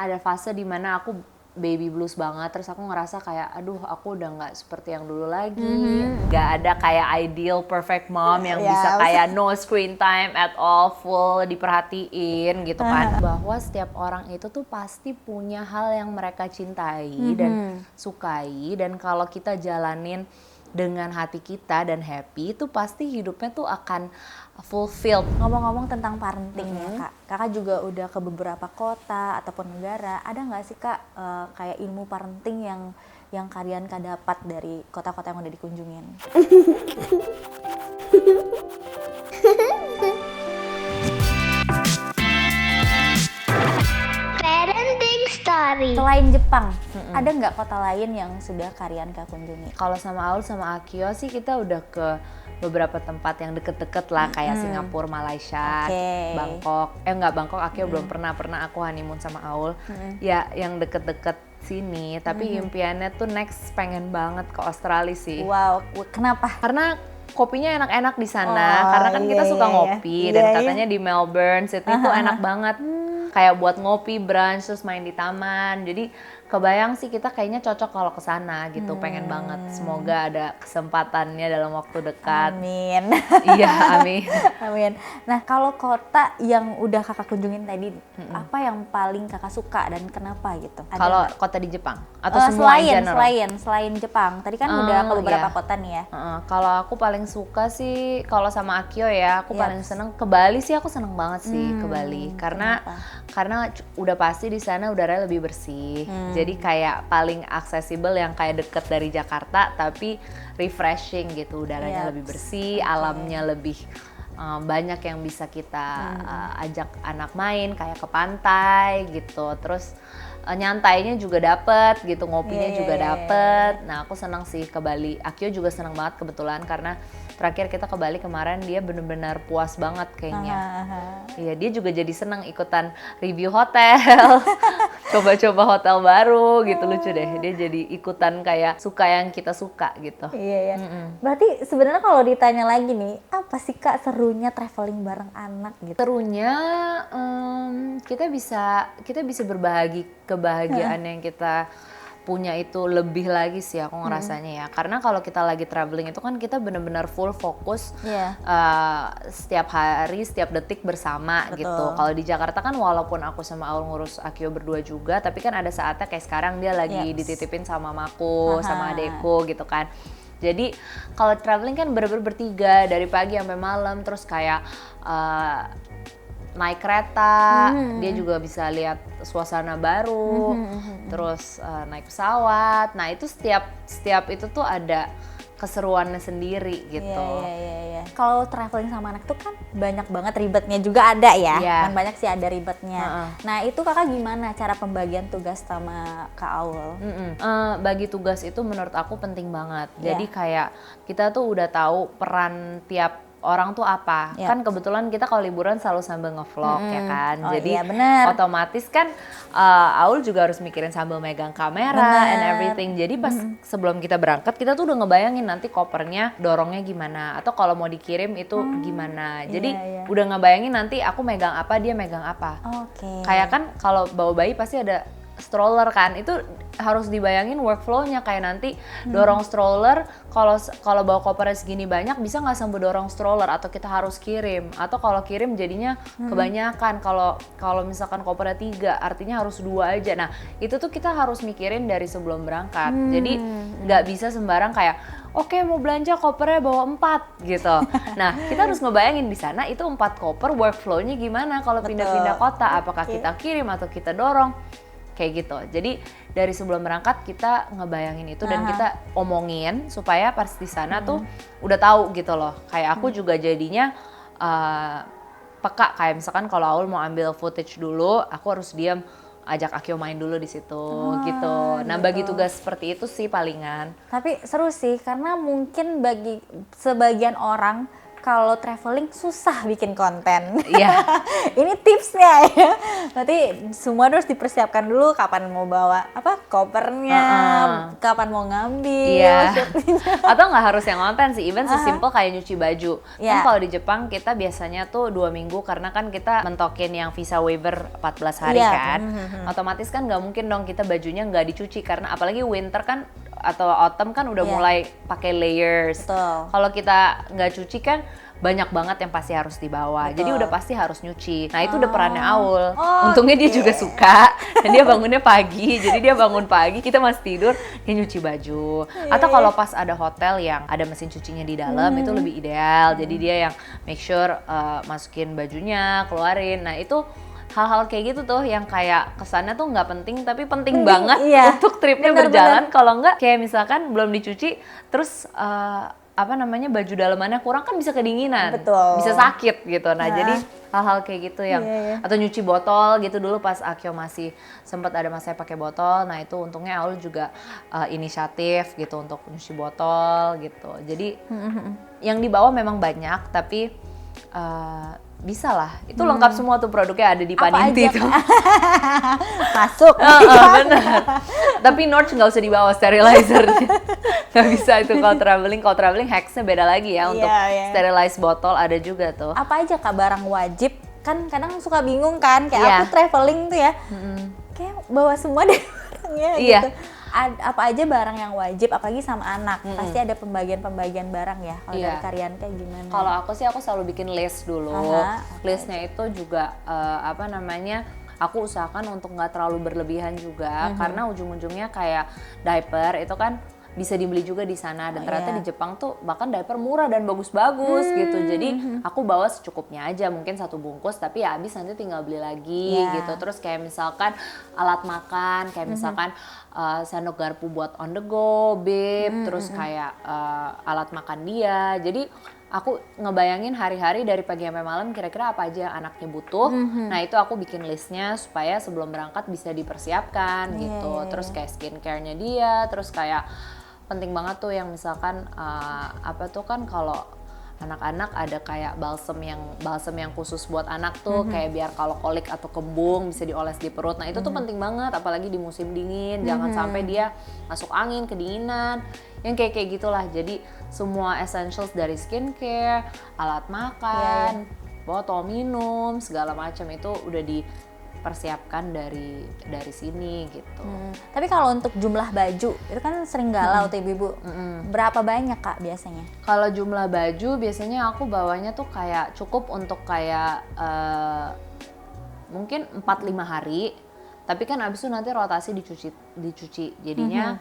ada fase dimana aku baby blues banget, terus aku ngerasa kayak aduh aku udah nggak seperti yang dulu lagi, nggak ada kayak ideal perfect mom yang bisa kayak no screen time at all, full diperhatiin gitu kan. Bahwa setiap orang itu tuh pasti punya hal yang mereka cintai dan sukai, dan kalau kita jalanin dengan hati kita dan happy, itu pasti hidupnya tuh akan fulfilled. Ngomong-ngomong tentang parenting ya Kak, Kakak juga udah ke beberapa kota ataupun negara. Ada nggak sih Kak kayak ilmu parenting yang kalian Kak dapat dari kota-kota yang udah dikunjungin? Parenting Story. Selain Jepang, ada nggak kota lain yang sudah kalian Kak kunjungi? Kalau sama Aul sama Akio sih kita udah ke beberapa tempat yang deket-deket lah, kayak Singapura, Malaysia, Bangkok. Enggak, Bangkok Akio belum pernah aku honeymoon sama Aul. Ya yang deket-deket sini, tapi impiannya tuh next pengen banget ke Australia sih. Wow, kenapa? Karena kopinya enak-enak di sana, karena kan kita suka ngopi, dan katanya di Melbourne, Sydney tuh enak banget. Kayak buat ngopi, brunch, terus main di taman. Jadi kebayang sih kita kayaknya cocok kalau ke sana gitu, pengen banget. Semoga ada kesempatannya dalam waktu dekat. Amin. Iya, amin. Amin. Nah, kalau kota yang udah Kakak kunjungin tadi, apa yang paling Kakak suka dan kenapa gitu? Ada Kalau nggak? kota di Jepang atau semua in general? Selain Jepang. Tadi kan udah ke beberapa kota nih ya. Kalau aku paling suka sih kalau sama Akio ya, aku paling seneng ke Bali sih. Aku seneng banget sih ke Bali karena udah pasti di sana udaranya lebih bersih. Jadi kayak paling aksesibel, yang kayak deket dari Jakarta tapi refreshing gitu, udaranya lebih bersih, alamnya lebih banyak yang bisa kita ajak anak main, kayak ke pantai gitu. Terus nyantainya juga dapet gitu, ngopinya juga dapet. Nah aku senang sih ke Bali. Akio juga senang banget kebetulan, karena terakhir kita ke Bali kemarin dia bener-bener puas banget kayaknya. Iya, dia juga jadi senang ikutan review hotel, coba-coba hotel baru gitu, lucu deh. Dia jadi ikutan kayak suka yang kita suka gitu. Iya. Berarti sebenarnya kalau ditanya lagi nih, apa sih Kak serunya traveling bareng anak gitu? Serunya kita bisa berbagi kebahagiaan yang kita punya itu lebih lagi sih aku ngerasanya ya. Karena kalau kita lagi traveling itu kan kita benar-benar full fokus setiap hari, setiap detik bersama gitu. Kalau di Jakarta kan walaupun aku sama Aul ngurus Akio berdua juga, tapi kan ada saatnya kayak sekarang dia lagi dititipin sama mamaku, sama adekku gitu kan. Jadi kalau traveling kan bener-bener bertiga dari pagi sampai malam, terus kayak naik kereta, dia juga bisa lihat suasana baru, terus naik pesawat. Nah itu setiap itu tuh ada keseruannya sendiri gitu. Iya. Kalau traveling sama anak tuh kan banyak banget ribetnya juga ada ya. Yang banyak sih ada ribetnya. Nah itu Kakak gimana cara pembagian tugas sama Kak Aul? Bagi tugas itu menurut aku penting banget. Jadi kayak kita tuh udah tahu peran tiap orang tuh apa. Kan kebetulan kita kalau liburan selalu sambil ngevlog ya kan. Jadi otomatis kan Aul juga harus mikirin sambil megang kamera and everything. Jadi pas sebelum kita berangkat kita tuh udah ngebayangin nanti kopernya dorongnya gimana, atau kalau mau dikirim itu gimana. Jadi udah ngebayangin nanti aku megang apa, dia megang apa. Kayak kan kalau bawa bayi pasti ada stroller kan, itu harus dibayangin workflow-nya, kayak nanti dorong stroller, kalau bawa kopernya segini banyak bisa nggak sambil dorong stroller, atau kita harus kirim, atau kalau kirim jadinya kebanyakan, kalau misalkan kopernya 3 artinya harus 2 aja. Nah itu tuh kita harus mikirin dari sebelum berangkat. Jadi nggak bisa sembarang kayak oke, mau belanja kopernya bawa 4 gitu. Nah kita harus ngebayangin di sana itu 4 koper workflow-nya gimana kalau pindah-pindah kota, apakah kita kirim atau kita dorong. Kayak gitu. Jadi dari sebelum berangkat kita ngebayangin itu dan kita omongin supaya pas di sana tuh udah tahu gitu loh. Kayak aku juga jadinya peka, kayak misalkan kalau Aul mau ambil footage dulu, aku harus diam, ajak Akio main dulu di situ gitu. Nah bagi tugas seperti itu sih palingan. Tapi seru sih karena mungkin bagi sebagian orang kalau traveling susah bikin konten. Iya. Ini tipsnya ya. Berarti semua harus dipersiapkan dulu kapan mau bawa kopernya, kapan mau ngambil. Iya. Atau nggak harus yang konten sih, even sesimpel kayak nyuci baju. Kan kalau di Jepang kita biasanya tuh 2 minggu karena kan kita mentokin yang visa waiver 14 hari kan. Otomatis kan nggak mungkin dong kita bajunya nggak dicuci karena apalagi winter kan atau autumn kan udah mulai pakai layers. Kalau kita nggak cuci kan banyak banget yang pasti harus dibawa. Jadi udah pasti harus nyuci. Nah, itu udah perannya Aul. Untungnya dia juga suka dan dia bangunnya pagi. Jadi dia bangun pagi, kita masih tidur, dia nyuci baju. Atau kalau pas ada hotel yang ada mesin cucinya di dalam itu lebih ideal. Jadi dia yang make sure masukin bajunya, keluarin. Nah, itu hal-hal kayak gitu tuh yang kayak kesannya tuh nggak penting tapi penting banget untuk tripnya berjalan. Kalau nggak kayak misalkan belum dicuci terus baju dalamannya kurang kan bisa kedinginan, bisa sakit gitu. Nah jadi hal-hal kayak gitu yang atau nyuci botol gitu dulu pas Akio masih sempat ada masanya pakai botol. Nah itu untungnya Aul juga inisiatif gitu untuk nyuci botol gitu. Jadi yang dibawa memang banyak tapi bisa lah, itu lengkap semua tuh produknya ada di Paninti tuh. Masuk. Bener. Tapi Norch nggak usah dibawa sterilizer, nggak bisa itu kalau traveling hacksnya beda lagi ya untuk sterilize botol ada juga tuh. Apa aja Kak barang wajib? Kan kadang suka bingung kan, kayak aku traveling tuh ya, kayak bawa semua deh barangnya gitu. Apa aja barang yang wajib, apalagi sama anak, pasti ada pembagian barang ya. Kalau dari Karian kayak gimana? Kalau aku sih aku selalu bikin list dulu. Listnya itu juga aku usahakan untuk nggak terlalu berlebihan juga, karena ujung-ujungnya kayak diaper itu kan bisa dibeli juga di sana dan ternyata di Jepang tuh bahkan diaper murah dan bagus-bagus gitu. Jadi aku bawa secukupnya aja, mungkin 1 bungkus tapi ya habis nanti tinggal beli lagi gitu. Terus kayak misalkan alat makan, kayak misalkan sendok garpu buat on the go, terus kayak alat makan dia. Jadi aku ngebayangin hari-hari dari pagi sampai malam kira-kira apa aja yang anaknya butuh. Nah itu aku bikin listnya supaya sebelum berangkat bisa dipersiapkan gitu. Terus kayak skincare-nya dia, terus kayak penting banget tuh yang misalkan kan kalau anak-anak ada kayak balsem yang khusus buat anak tuh kayak biar kalau kolik atau kembung bisa dioles di perut. Nah itu tuh penting banget apalagi di musim dingin, jangan sampai dia masuk angin, kedinginan, yang kayak gitulah. Jadi semua essentials dari skincare, alat makan, botol minum, segala macam itu udah dipersiapkan dari sini gitu. Tapi kalau untuk jumlah baju itu kan sering galau tuh ibu-ibu. Berapa banyak Kak biasanya? Kalau jumlah baju biasanya aku bawanya tuh kayak cukup untuk kayak mungkin 4-5 hari. Tapi kan abis itu nanti rotasi dicuci. Jadinya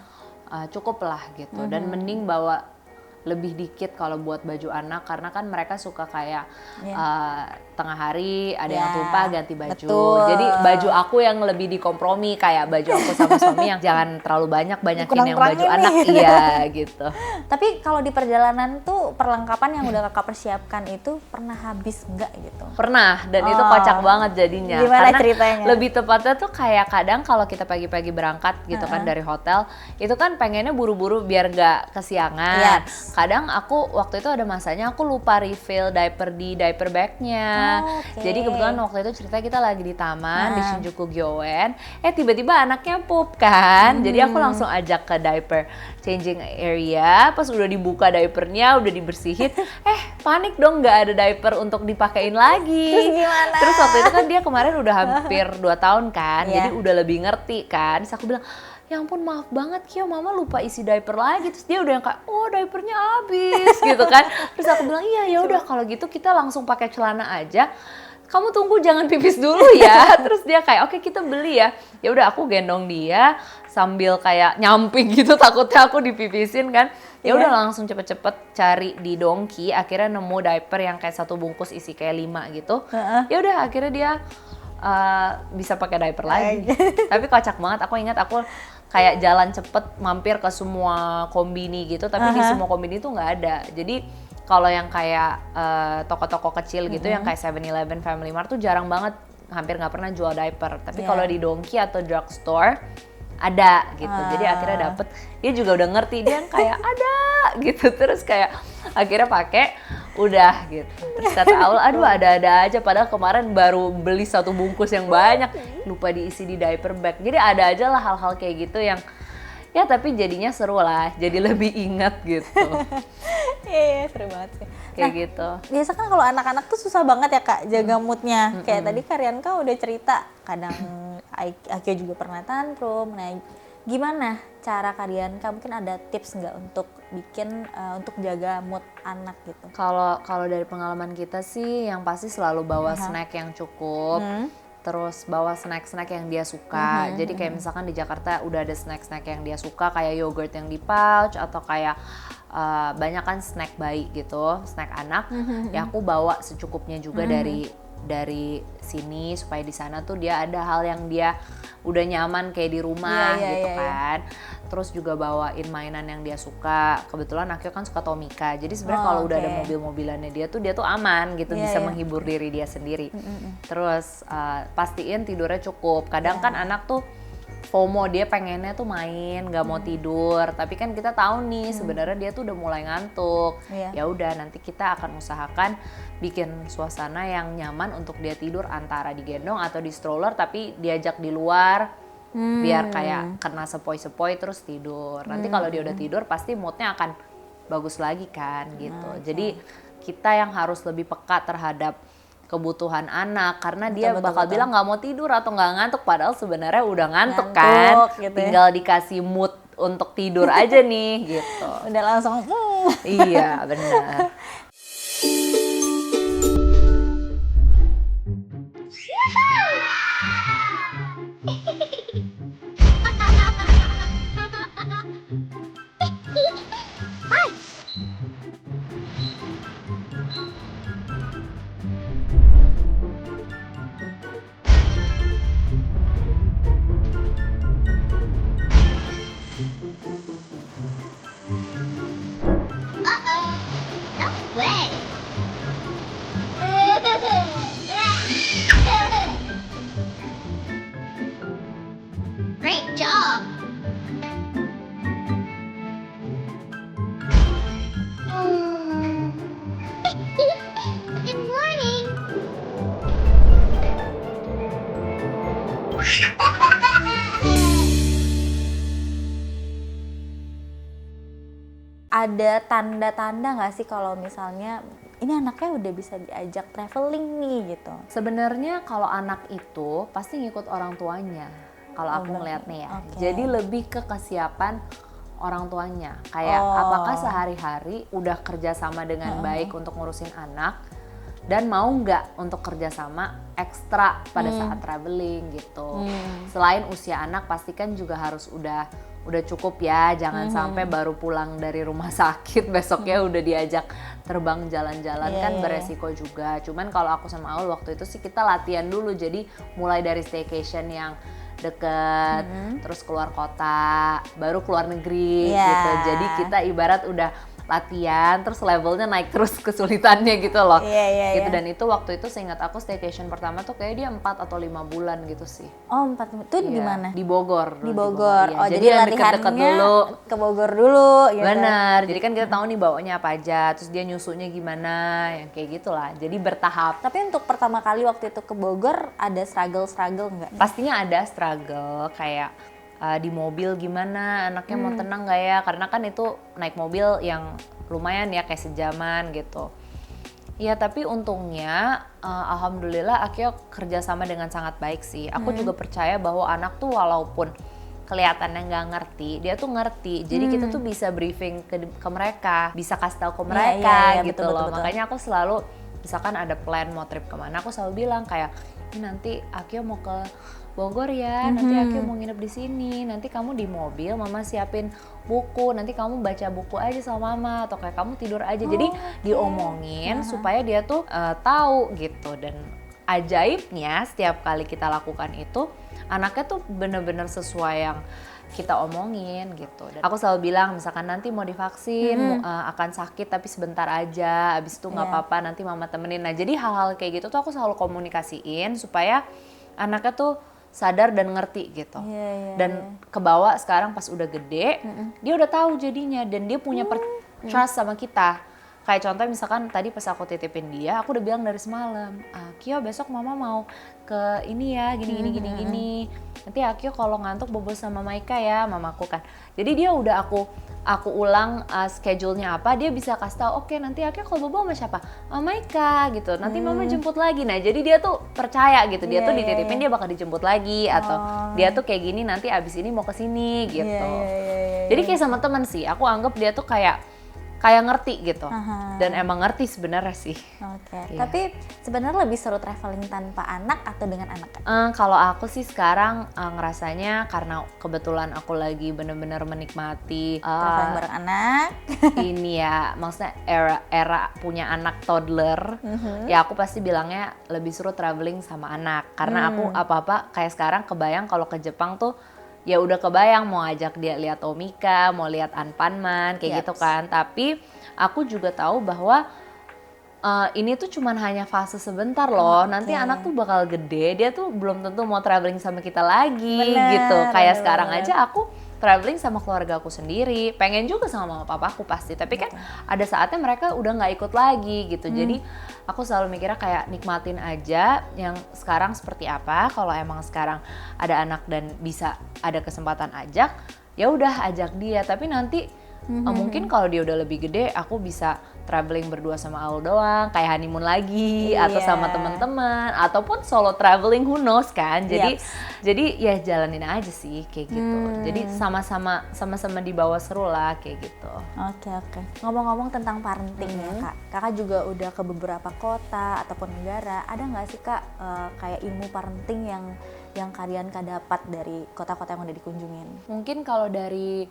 cukup lah gitu. Dan mending bawa lebih dikit kalau buat baju anak karena kan mereka suka kayak tengah hari ada yang tumpah ganti baju. Betul. Jadi baju aku yang lebih dikompromi kayak baju aku sama suami yang jangan terlalu banyakin yang baju anak gitu. Tapi kalau di perjalanan tuh perlengkapan yang udah Kakak persiapkan itu pernah habis enggak gitu? Pernah, dan itu kocak banget jadinya. Gimana karena ceritanya? Lebih tepatnya tuh kayak kadang kalau kita pagi-pagi berangkat gitu kan dari hotel, itu kan pengennya buru-buru biar gak kesiangan. Kadang aku waktu itu ada masanya aku lupa refill diaper di diaper bagnya. Jadi kebetulan waktu itu cerita kita lagi di taman di Shinjuku Gyoen, tiba-tiba anaknya pup kan. Jadi aku langsung ajak ke diaper changing area. Pas udah dibuka diapernya, udah dibersihin, panik dong nggak ada diaper untuk dipakein lagi. Terus gimana? Terus waktu itu kan dia kemarin udah hampir 2 tahun kan, jadi udah lebih ngerti kan. Terus aku bilang, ya ampun maaf banget Kyo, mama lupa isi diaper lagi. Terus dia udah yang kayak, oh diapernya habis gitu kan. Terus aku bilang, iya ya udah kalau gitu kita langsung pakai celana aja. Kamu tunggu jangan pipis dulu ya. Terus dia kayak, oke kita beli ya. Ya udah aku gendong dia sambil kayak nyamping gitu takutnya aku dipipisin kan. Ya udah langsung cepet-cepet cari di Donki. Akhirnya nemu diaper yang kayak 1 bungkus isi kayak 5 gitu. Ya udah akhirnya dia bisa pakai diaper lagi. Tapi kocak banget. Aku ingat aku kayak jalan cepet mampir ke semua kombini gitu, tapi di semua kombini tuh nggak ada. Jadi kalau yang kayak toko-toko kecil gitu, yang kayak 7-Eleven, Family Mart tuh jarang banget, hampir nggak pernah jual diaper. Tapi kalau di Donki atau drugstore ada gitu. Jadi akhirnya dapet, dia juga udah ngerti, dia kayak ada gitu. Terus kayak akhirnya pakai. Udah gitu. Terus kata Aul, aduh ada-ada aja, padahal kemarin baru beli 1 bungkus yang banyak, lupa diisi di diaper bag. Jadi ada aja lah hal-hal kayak gitu yang ya tapi jadinya seru lah, jadi lebih ingat gitu. Iya, seru banget sih. Kayak gitu. Biasa kan kalau anak-anak tuh susah banget ya Kak jaga moodnya. Kayak tadi Karyanka udah cerita, kadang Akio juga pernah tantrum. Nah, gimana cara Karyanka? Mungkin ada tips nggak untuk bikin untuk jaga mood anak gitu? Kalau dari pengalaman kita sih, yang pasti selalu bawa snack yang cukup. Terus bawa snack-snack yang dia suka. Jadi kayak misalkan di Jakarta udah ada snack-snack yang dia suka, kayak yogurt yang di pouch atau kayak banyak kan snack bayi gitu, snack anak. Ya aku bawa secukupnya juga dari sini, supaya di sana tuh dia ada hal yang dia udah nyaman kayak di rumah gitu kan. Terus juga bawain mainan yang dia suka. Kebetulan Akio kan suka Tomica. Jadi sebenarnya kalau udah ada mobil-mobilannya dia tuh aman gitu, bisa menghibur diri dia sendiri. Terus pastiin tidurnya cukup. Kadang kan anak tuh FOMO, dia pengennya tuh main, nggak mau tidur. Tapi kan kita tahu nih sebenarnya dia tuh udah mulai ngantuk. Ya udah, nanti kita akan usahakan bikin suasana yang nyaman untuk dia tidur, antara digendong atau di stroller, tapi diajak di luar. Biar kayak kena sepoi-sepoi terus tidur. Nanti kalau dia udah tidur pasti moodnya akan bagus lagi kan gitu. Jadi kita yang harus lebih peka terhadap kebutuhan anak, karena dia bakal bilang nggak mau tidur atau nggak ngantuk, padahal sebenarnya udah ngantuk kan gitu. Tinggal dikasih mood untuk tidur aja nih gitu. Udah langsung Iya benar. No way. Great job. Good morning. ada tanda-tanda nggak sih kalau misalnya ini anaknya udah bisa diajak traveling nih gitu? Sebenarnya kalau anak itu pasti ngikut orang tuanya. Kalau aku ngeliatnya ya. Jadi lebih ke kesiapan orang tuanya. Kayak apakah sehari-hari udah kerjasama dengan baik untuk ngurusin anak, dan mau nggak untuk kerjasama ekstra pada saat traveling gitu. Selain usia anak, pastikan juga harus udah cukup ya, jangan sampai baru pulang dari rumah sakit besoknya udah diajak terbang jalan-jalan, kan beresiko juga. Cuman kalau aku sama Aul waktu itu sih kita latihan dulu, jadi mulai dari staycation yang deket, terus keluar kota, baru keluar negeri gitu. Jadi kita ibarat udah latihan, terus levelnya naik terus kesulitannya gitu loh. Gitu. Dan itu waktu itu seingat aku staycation pertama tuh kayak dia 4 atau 5 bulan gitu sih. Oh 4, itu di mana? Di Bogor. Di Bogor. Iya. Oh jadi latihannya dulu. Ke Bogor dulu gitu. Bener, jadi kan kita tahu nih bawanya apa aja, terus dia nyusunya gimana, yang kayak gitulah. Jadi bertahap. Tapi untuk pertama kali waktu itu ke Bogor ada struggle nggak? Pastinya ada struggle, kayak di mobil gimana, anaknya mau tenang nggak ya, karena kan itu naik mobil yang lumayan ya, kayak sejaman gitu. Ya tapi untungnya alhamdulillah Akio kerjasama dengan sangat baik sih. Aku juga percaya bahwa anak tuh walaupun kelihatannya nggak ngerti, dia tuh ngerti. Jadi kita tuh bisa briefing ke mereka, bisa kasih tahu ke mereka gitu loh. Makanya aku selalu, misalkan ada plan mau trip kemana, aku selalu bilang kayak, ini nanti Akio mau ke Bogor ya, nanti Akio mau nginep di sini, nanti kamu di mobil, mama siapin buku, nanti kamu baca buku aja sama mama, atau kayak kamu tidur aja. Jadi diomongin supaya dia tuh tahu gitu. Dan ajaibnya setiap kali kita lakukan itu, anaknya tuh bener-bener sesuai yang kita omongin gitu. Dan aku selalu bilang, misalkan nanti mau divaksin, akan sakit tapi sebentar aja, abis itu nggak apa-apa, nanti mama temenin. Nah jadi hal-hal kayak gitu tuh aku selalu komunikasiin supaya anaknya tuh sadar dan ngerti gitu. Dan kebawa sekarang pas udah gede, dia udah tahu jadinya, dan dia punya trust sama kita. kayak contoh misalkan tadi pas aku titipin dia, aku udah bilang dari semalam, Kyo besok mama mau ke ini ya, gini. Nanti Kyo kalau ngantuk bobo sama Maika ya, mamaku kan. Jadi dia udah aku ulang schedule-nya apa, dia bisa kasih tahu, oke nanti Kyo kalau bobo sama siapa? Maika gitu, nanti mama jemput lagi. Nah jadi dia tuh percaya gitu, dia tuh dititipin dia bakal dijemput lagi, atau dia tuh kayak gini nanti abis ini mau ke sini gitu. Jadi kayak sama teman sih, aku anggap dia tuh kayak ngerti gitu. Dan emang ngerti sebenarnya sih. Iya. Tapi sebenarnya lebih seru traveling tanpa anak atau dengan anak? Kalau aku sih sekarang ngerasanya karena kebetulan aku lagi bener-bener menikmati traveling bareng anak. Ini ya, maksudnya era punya anak toddler. Ya aku pasti bilangnya lebih seru traveling sama anak. Karena aku apa-apa kayak sekarang kebayang kalau ke Jepang tuh ya udah kebayang mau ajak dia lihat Omika, mau lihat Anpanman kayak gitu kan. Tapi aku juga tahu bahwa ini tuh cuman hanya fase sebentar loh. Nanti anak tuh bakal gede, dia tuh belum tentu mau traveling sama kita lagi gitu. Kayak sekarang aja aku traveling sama keluarga aku sendiri, pengen juga sama mama papaku pasti, tapi kan ada saatnya mereka udah nggak ikut lagi gitu. Jadi aku selalu mikirnya kayak nikmatin aja yang sekarang seperti apa. Kalau emang sekarang ada anak dan bisa ada kesempatan ajak, ya udah ajak dia. Tapi nanti mungkin kalau dia udah lebih gede, aku bisa traveling berdua sama Aul doang, kayak honeymoon lagi, atau sama teman-teman, ataupun solo traveling, who knows kan. Jadi ya jalanin aja sih kayak gitu. Jadi sama-sama di bawah seru lah kayak gitu. Oke. Ngomong-ngomong tentang parenting ya Kak, Kakak juga udah ke beberapa kota ataupun negara. Ada nggak sih Kak kayak ilmu parenting yang kalian dapat dari kota-kota yang udah dikunjungin? Mungkin kalau dari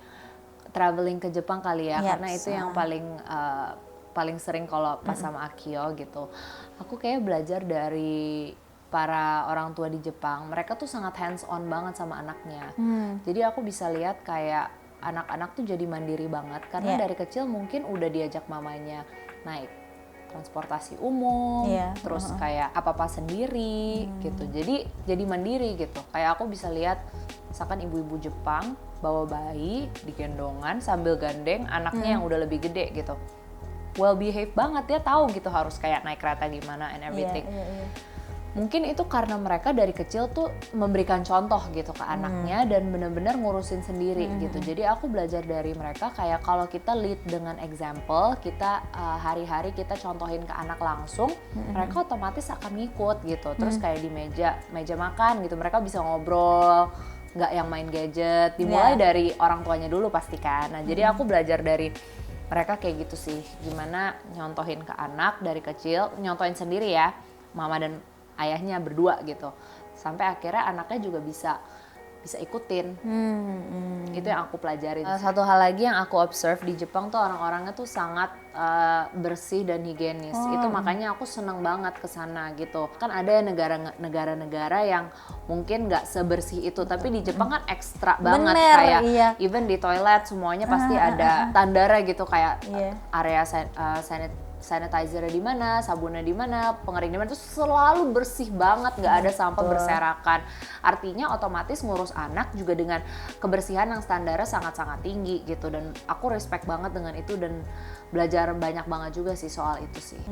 traveling ke Jepang kali ya, karena itu yang paling sering kalau pas sama Akio gitu. Aku kayak belajar dari para orang tua di Jepang. Mereka tuh sangat hands on banget sama anaknya. Jadi aku bisa lihat kayak anak-anak tuh jadi mandiri banget karena dari kecil mungkin udah diajak mamanya naik transportasi umum, terus kayak apa-apa sendiri gitu. Jadi mandiri gitu. Kayak aku bisa lihat misalkan ibu-ibu Jepang bawa bayi digendongan sambil gandeng anaknya yang udah lebih gede gitu. Well behave banget, dia tahu gitu harus kayak naik kereta gimana and everything. Mungkin itu karena mereka dari kecil tuh memberikan contoh gitu ke anaknya dan benar-benar ngurusin sendiri gitu. Jadi aku belajar dari mereka kayak kalau kita lead dengan example, kita hari-hari kita contohin ke anak langsung, mereka otomatis akan ngikut gitu. Terus kayak di meja makan gitu, mereka bisa ngobrol, nggak yang main gadget. Dimulai dari orang tuanya dulu pasti kan. Nah jadi aku belajar dari mereka kayak gitu sih, gimana nyontohin ke anak dari kecil, nyontohin sendiri ya, mama dan ayahnya berdua gitu, sampai akhirnya anaknya juga bisa ikutin. Itu yang aku pelajarin. Satu hal lagi yang aku observe di Jepang tuh orang-orangnya tuh sangat bersih dan higienis. Itu makanya aku seneng banget ke sana gitu. Kan ada negara-negara yang mungkin nggak sebersih itu, tapi di Jepang kan ekstra banget. Kayak even di toilet semuanya pasti ada standarnya gitu, kayak area sanitizer di mana, sabunnya di mana, pengering di mana, itu selalu bersih banget, nggak ada sampah berserakan. Artinya otomatis ngurus anak juga dengan kebersihan yang standarnya sangat-sangat tinggi gitu. Dan aku respect banget dengan itu dan belajar banyak banget juga sih soal itu sih.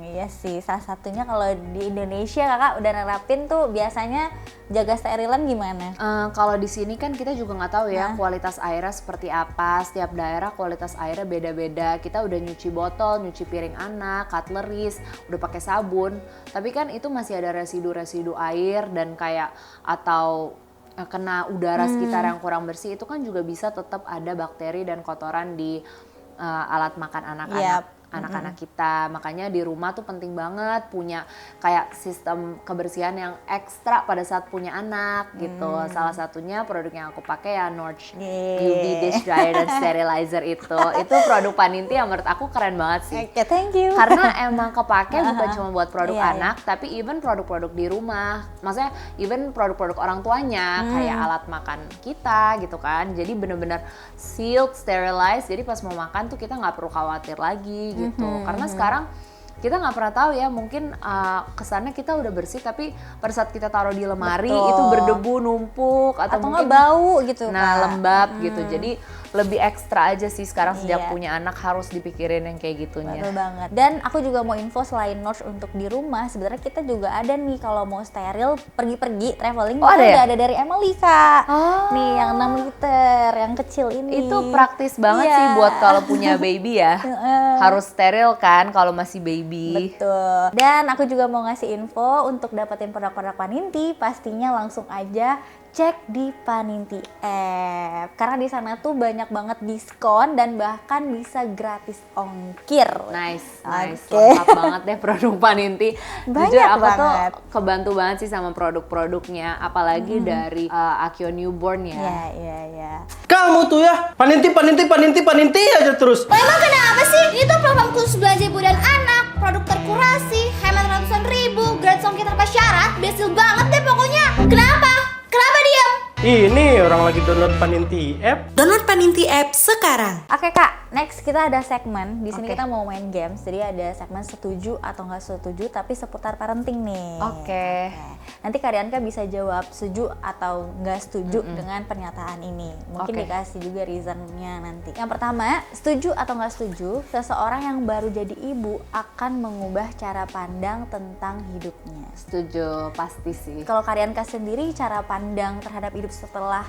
Iya sih, salah satunya kalau di Indonesia Kakak udah nerapin tuh biasanya jaga sterilan gimana? Kalau di sini kan kita juga nggak tahu ya kualitas airnya seperti apa. Setiap daerah kualitas airnya beda-beda. Kita udah nyuci botol, nyuci piring anak, cutleries, udah pakai sabun. Tapi kan itu masih ada residu-residu air dan kayak atau kena udara sekitar yang kurang bersih, itu kan juga bisa tetap ada bakteri dan kotoran di alat makan anak-anak kita. Makanya di rumah tuh penting banget punya kayak sistem kebersihan yang ekstra pada saat punya anak gitu. Salah satunya produk yang aku pakai ya Norge UV Dish Dryer dan Sterilizer itu produk Paninti yang menurut aku keren banget sih. Okay, thank you. Karena emang kepake bukan cuma buat produk anak, tapi even produk-produk di rumah. Maksudnya even produk-produk orang tuanya kayak alat makan kita gitu kan. Jadi bener-bener sealed, sterilized. Jadi pas mau makan tuh kita nggak perlu khawatir lagi gitu. Karena sekarang kita nggak pernah tahu ya, mungkin kesannya kita udah bersih tapi pada saat kita taruh di lemari itu berdebu numpuk atau mungkin nggak bau gitu. Nah lembab gitu. Jadi lebih ekstra aja sih sekarang sejak punya anak harus dipikirin yang kayak gitunya. Betul banget. Dan aku juga mau info selain Norge untuk di rumah, sebenarnya kita juga ada nih kalau mau steril pergi-pergi traveling ada ya? Udah ada dari Emily Kak. Nih yang 6 liter, yang kecil ini. Itu praktis banget sih buat kalau punya baby ya. Harus steril kan kalau masih baby. Betul. Dan aku juga mau ngasih info untuk dapetin produk-produk Paninti, pastinya langsung aja cek di Paninti app. Karena di sana tuh banyak banget diskon dan bahkan bisa gratis ongkir. Nice. Lengkap banget deh produk Paninti. Jujur aku tuh kebantu banget sih sama produk-produknya, apalagi dari Akio Newborn ya. Iya. Kamu tuh ya, Paninti aja terus. Emang kenapa sih? Itu program khusus belanja ibu dan anak, produk terkurasi, hemat ratusan ribu, gratis ongkir tanpa syarat, berhasil banget deh pokoknya. Kenapa diam? Ini orang lagi download Paninti app. Download Paninti app sekarang. Oke Kak, next kita ada segmen. Di sini kita mau main games. Jadi ada segmen setuju atau nggak setuju, tapi seputar parenting nih. Oke. Nanti Kak Rianka bisa jawab setuju atau nggak setuju dengan pernyataan ini. Mungkin dikasih juga reasonnya nanti. Yang pertama, setuju atau nggak setuju, seseorang yang baru jadi ibu akan mengubah cara pandang tentang hidupnya. Setuju, pasti sih. Kalau Kak Rianka sendiri, cara pandang terhadap hidup setelah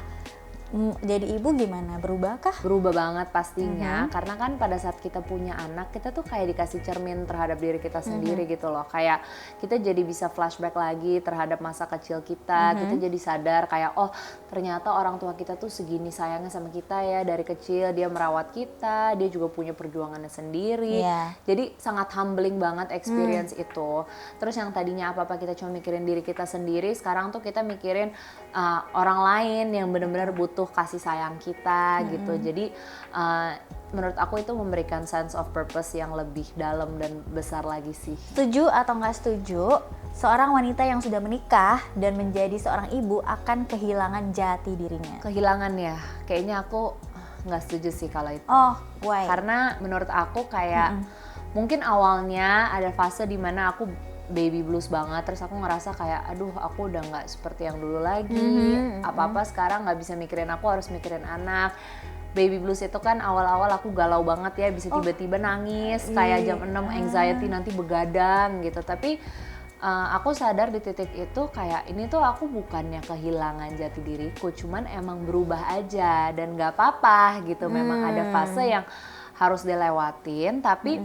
jadi ibu gimana? Berubahkah? Berubah banget pastinya, karena kan pada saat kita punya anak, kita tuh kayak dikasih cermin terhadap diri kita sendiri gitu loh. Kayak kita jadi bisa flashback lagi terhadap masa kecil kita, kita jadi sadar kayak oh ternyata orang tua kita tuh segini sayangnya sama kita ya dari kecil, dia merawat kita, dia juga punya perjuangannya sendiri. Jadi sangat humbling banget experience itu. Terus yang tadinya apa-apa kita cuma mikirin diri kita sendiri, sekarang tuh kita mikirin orang lain yang benar-benar butuh kasih sayang kita gitu. Jadi menurut aku itu memberikan sense of purpose yang lebih dalam dan besar lagi sih. Setuju atau nggak setuju, seorang wanita yang sudah menikah dan menjadi seorang ibu akan kehilangan jati dirinya? Kehilangan ya, kayaknya aku nggak setuju sih kalau itu. Oh, why? Karena menurut aku kayak mungkin awalnya ada fase dimana aku baby blues banget, terus aku ngerasa kayak aduh aku udah nggak seperti yang dulu lagi, apa-apa sekarang nggak bisa mikirin aku, harus mikirin anak. Baby blues itu kan awal-awal aku galau banget ya, bisa tiba-tiba nangis kayak jam 6, anxiety nanti begadang gitu. Tapi aku sadar di titik itu kayak ini tuh aku bukannya kehilangan jati diriku, cuman emang berubah aja dan nggak apa-apa gitu. Memang ada fase yang harus dilewatin, tapi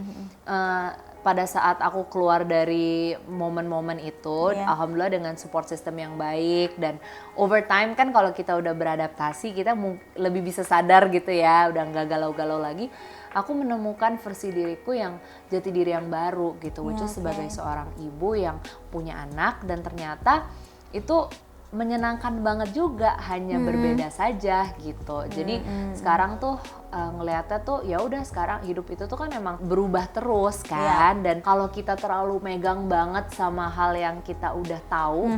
pada saat aku keluar dari momen-momen itu, alhamdulillah dengan support system yang baik, dan over time kan kalau kita udah beradaptasi kita lebih bisa sadar gitu ya, udah nggak galau-galau lagi. Aku menemukan versi diriku yang jati diri yang baru gitu, which is sebagai seorang ibu yang punya anak, dan ternyata itu menyenangkan banget juga, hanya berbeda saja gitu. Jadi sekarang tuh ngelihatnya tuh ya udah, sekarang hidup itu tuh kan emang berubah terus kan, dan kalau kita terlalu megang banget sama hal yang kita udah tahu,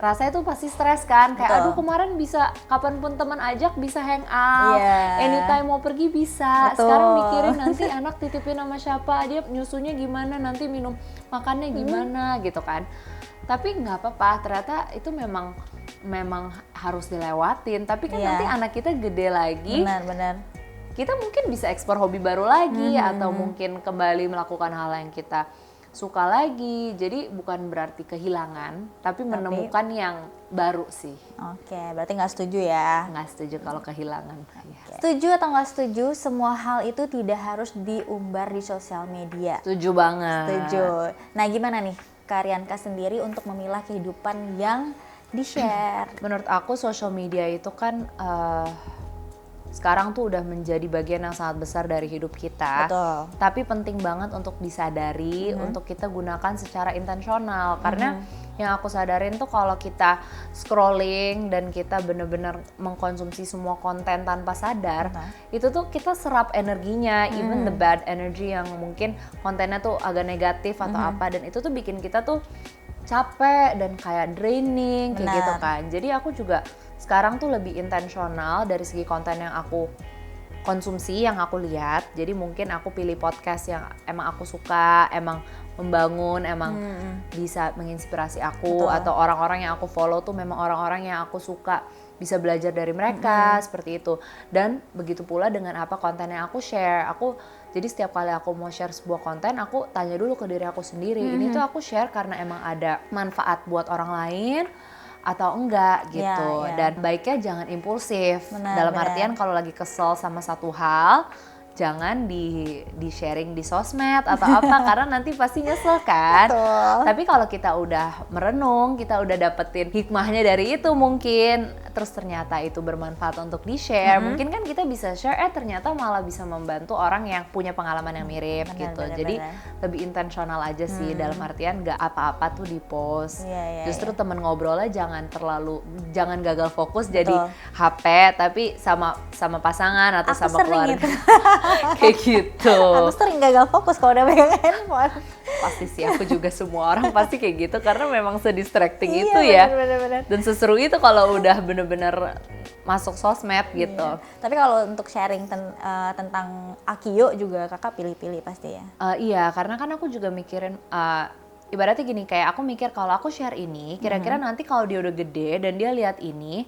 rasanya tuh pasti stres kan, kayak aduh kemarin bisa kapanpun teman ajak bisa hang out, anytime mau pergi bisa. Sekarang mikirin nanti anak titipin sama siapa, dia nyusunya gimana, nanti minum makannya gimana gitu kan. Tapi nggak apa-apa, ternyata itu memang harus dilewatin. Tapi kan nanti anak kita gede lagi, benar. Kita mungkin bisa eksplor hobi baru lagi, atau mungkin kembali melakukan hal yang kita suka lagi. Jadi bukan berarti kehilangan, tapi menemukan yang baru sih. Oke, berarti nggak setuju ya? Nggak setuju kalau kehilangan. Setuju atau nggak setuju, semua hal itu tidak harus diumbar di sosial media. Setuju banget. Setuju. Nah gimana nih Kak Rianka sendiri untuk memilah kehidupan yang di-share? Menurut aku social media itu kan sekarang tuh udah menjadi bagian yang sangat besar dari hidup kita. Betul. Tapi penting banget untuk disadari, untuk kita gunakan secara intensional. Karena yang aku sadarin tuh kalau kita scrolling dan kita bener-bener mengkonsumsi semua konten tanpa sadar, itu tuh kita serap energinya, even the bad energy yang mungkin kontennya tuh agak negatif atau apa, dan itu tuh bikin kita tuh capek dan kayak draining kayak gitu kan. Jadi aku juga sekarang tuh lebih intensional dari segi konten yang aku konsumsi, yang aku lihat. Jadi mungkin aku pilih podcast yang emang aku suka, emang membangun, emang bisa menginspirasi aku, atau orang-orang yang aku follow tuh memang orang-orang yang aku suka bisa belajar dari mereka seperti itu. Dan begitu pula dengan apa konten yang aku share. Jadi setiap kali aku mau share sebuah konten, aku tanya dulu ke diri aku sendiri, ini tuh aku share karena emang ada manfaat buat orang lain atau enggak gitu. Dan baiknya jangan impulsif. Dalam artian kalau lagi kesel sama satu hal, jangan di sharing di sosmed atau apa karena nanti pasti nyesel kan. Betul. Tapi kalau kita udah merenung, kita udah dapetin hikmahnya dari itu mungkin, terus ternyata itu bermanfaat untuk di-share, mungkin kan kita bisa share ternyata malah bisa membantu orang yang punya pengalaman yang mirip gitu. Jadi lebih intensional aja sih, dalam artian nggak apa-apa tuh di-post. Justru temen ngobrolnya jangan gagal fokus jadi HP tapi sama pasangan atau Aku sama sering keluarga. Kayak gitu. Aku sering gagal fokus kalau udah pegang handphone. Pasti sih, aku juga semua orang pasti kayak gitu karena memang sedistracting itu ya. Bener. Dan seseru itu kalau udah bener-bener masuk sosmed gitu. Tapi kalau untuk sharing tentang Akio juga kakak pilih-pilih pasti ya? Iya, karena kan aku juga mikirin, ibaratnya gini, kayak aku mikir kalau aku share ini, kira-kira nanti kalau dia udah gede dan dia lihat ini,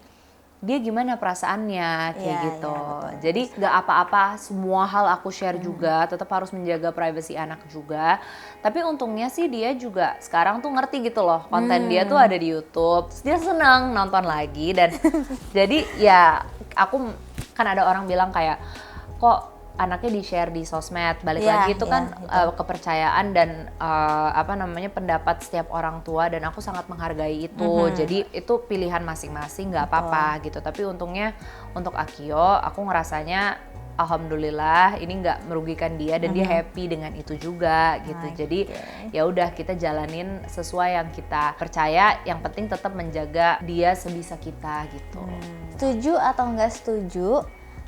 dia gimana perasaannya kayak gitu. Jadi gak apa-apa semua hal aku share juga, tetap harus menjaga privasi anak juga. Tapi untungnya sih dia juga sekarang tuh ngerti gitu loh, konten dia tuh ada di YouTube. Terus dia senang nonton lagi dan jadi ya aku kan ada orang bilang kayak kok anaknya di-share di sosmed, balik lagi itu kan kepercayaan dan pendapat setiap orang tua dan aku sangat menghargai itu. Jadi itu pilihan masing-masing, nggak apa-apa gitu. Tapi untungnya untuk Akio, aku ngerasanya alhamdulillah ini nggak merugikan dia dan dia happy dengan itu juga gitu. Jadi ya udah kita jalanin sesuai yang kita percaya. Yang penting tetap menjaga dia sebisa kita gitu. Setuju atau nggak setuju?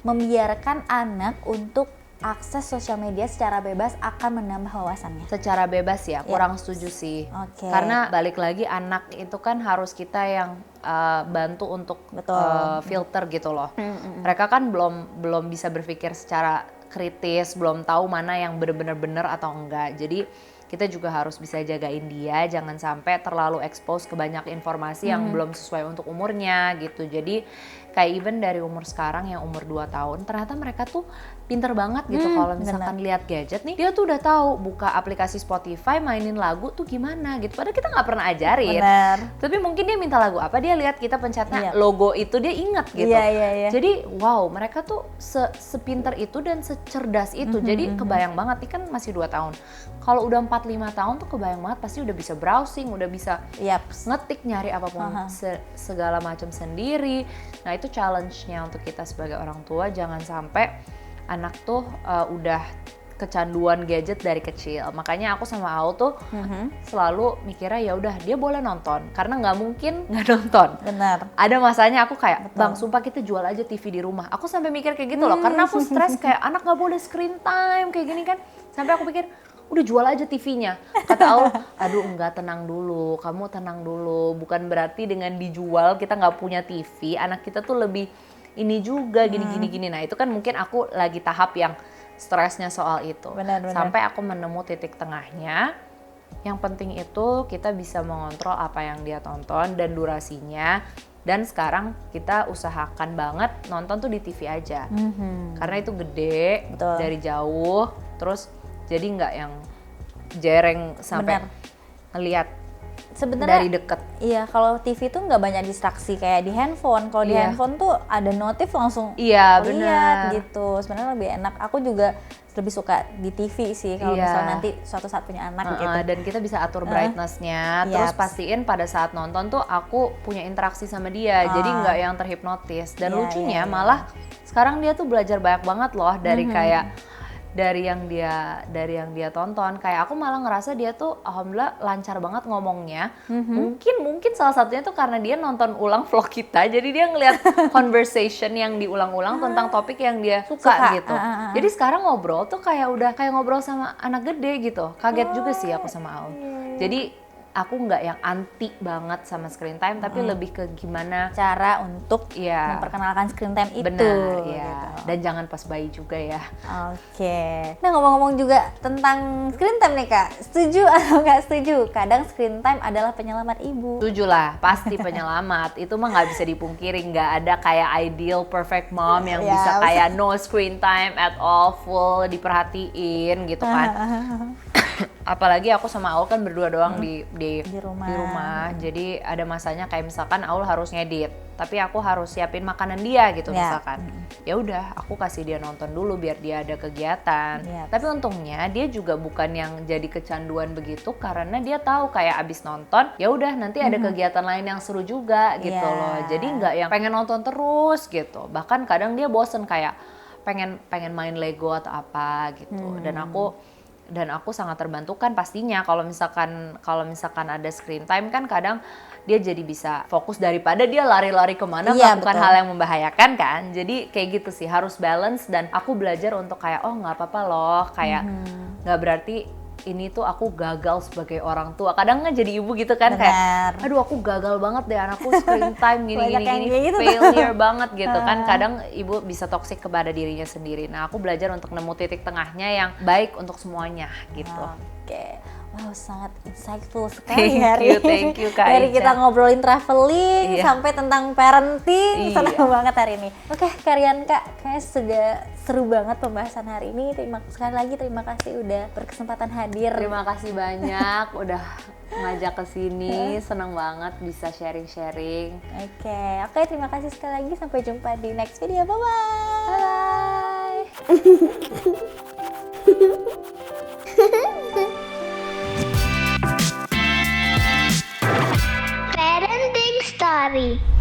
Membiarkan anak untuk akses sosial media secara bebas akan menambah wawasannya. Secara bebas ya, kurang setuju sih. Karena balik lagi anak itu kan harus kita yang bantu untuk filter gitu loh. Mereka kan belum bisa berpikir secara kritis, belum tahu mana yang benar-benar atau enggak. Jadi kita juga harus bisa jagain dia, jangan sampai terlalu expose ke banyak informasi yang belum sesuai untuk umurnya gitu. Jadi kayak even dari umur sekarang yang umur 2 tahun, ternyata mereka tuh pinter banget gitu kalau misalkan lihat gadget nih, dia tuh udah tahu buka aplikasi Spotify, mainin lagu tuh gimana gitu. Padahal kita nggak pernah ajarin. Tapi mungkin dia minta lagu apa, dia lihat kita pencetnya logo itu, dia ingat gitu. Jadi wow, mereka tuh sepinter itu dan secerdas itu. Jadi kebayang banget, nih kan masih 2 tahun. Kalau udah 4-5 tahun tuh kebayang banget pasti udah bisa browsing, udah bisa ngetik, nyari apapun segala macam sendiri. Nah itu challenge-nya untuk kita sebagai orang tua, jangan sampai anak tuh udah kecanduan gadget dari kecil. Makanya aku sama Au tuh selalu mikirnya ya udah dia boleh nonton karena nggak mungkin nggak nonton. Benar. Ada masanya aku kayak bang sumpah kita jual aja TV di rumah. Aku sampai mikir kayak gitu loh karena aku stres kayak anak nggak boleh screen time kayak gini kan. Sampai aku pikir udah jual aja TV-nya. Kata Aul, aduh enggak, tenang dulu, kamu tenang dulu. Bukan berarti dengan dijual kita nggak punya TV, anak kita tuh lebih ini juga gini. Nah itu kan mungkin aku lagi tahap yang stresnya soal itu. Benar. Sampai aku menemu titik tengahnya. Yang penting itu kita bisa mengontrol apa yang dia tonton dan durasinya. Dan sekarang kita usahakan banget nonton tuh di TV aja. Karena itu gede, dari jauh, terus jadi nggak yang jereng sampai ngelihat dari deket. Iya, kalau TV tuh nggak banyak distraksi kayak di handphone. Kalau di handphone tuh ada notif langsung lihat gitu. Sebenarnya lebih enak. Aku juga lebih suka di TV sih kalau misalnya nanti suatu saat punya anak gitu. Dan kita bisa atur brightness-nya. Terus pastiin pada saat nonton tuh aku punya interaksi sama dia. Jadi nggak yang terhipnotis. Dan lucunya malah sekarang dia tuh belajar banyak banget loh dari kayak dari yang dia tonton. Kayak aku malah ngerasa dia tuh alhamdulillah lancar banget ngomongnya. Mungkin salah satunya tuh karena dia nonton ulang vlog kita, jadi dia ngeliat conversation yang diulang-ulang tentang topik yang dia suka gitu. Jadi sekarang ngobrol tuh kayak udah kayak ngobrol sama anak gede gitu. Kaget juga sih aku sama Al. Jadi aku nggak yang anti banget sama screen time, tapi lebih ke gimana cara untuk memperkenalkan screen time itu. Benar, ya. Gitu. Dan jangan pas bayi juga ya. Oke. Nah, ngomong-ngomong juga tentang screen time nih Kak, setuju atau nggak setuju? Kadang screen time adalah penyelamat ibu. Setuju lah, pasti penyelamat. Itu mah nggak bisa dipungkiri, nggak ada kayak ideal perfect mom yang bisa kayak no screen time at all, full diperhatiin gitu kan. Apalagi aku sama Aul kan berdua doang di rumah. Jadi ada masanya kayak misalkan Aul harus ngedit, tapi aku harus siapin makanan dia gitu misalkan. Ya udah, aku kasih dia nonton dulu biar dia ada kegiatan. Tapi untungnya dia juga bukan yang jadi kecanduan begitu, karena dia tahu kayak abis nonton, ya udah nanti ada kegiatan lain yang seru juga gitu loh. Jadi nggak yang pengen nonton terus gitu. Bahkan kadang dia bosen kayak pengen main Lego atau apa gitu. Dan aku sangat terbantukan pastinya kalau misalkan ada screen time kan kadang dia jadi bisa fokus daripada dia lari-lari kemana melakukan hal yang membahayakan kan. Jadi kayak gitu sih, harus balance. Dan aku belajar untuk kayak nggak apa-apa loh, kayak nggak berarti ini tuh aku gagal sebagai orang tua. Kadang nggak jadi ibu gitu kan, kayak aduh aku gagal banget deh anakku screen time gini gitu, failure banget gitu kan. Kadang ibu bisa toksik kepada dirinya sendiri. Nah aku belajar untuk nemu titik tengahnya yang baik untuk semuanya gitu. Oke. Wow, sangat insightful sekali hari ini. Thank you Kak Dari Ica. Kita ngobrolin traveling sampai tentang parenting, senang banget hari ini. Oke, Karian Kak, kayaknya sudah seru banget pembahasan hari ini. Sekali lagi terima kasih udah berkesempatan hadir. Terima kasih banyak udah ngajak ke sini. Senang banget bisa sharing-sharing. Oke, terima kasih sekali lagi. Sampai jumpa di next video. Bye-bye. Parenting Story.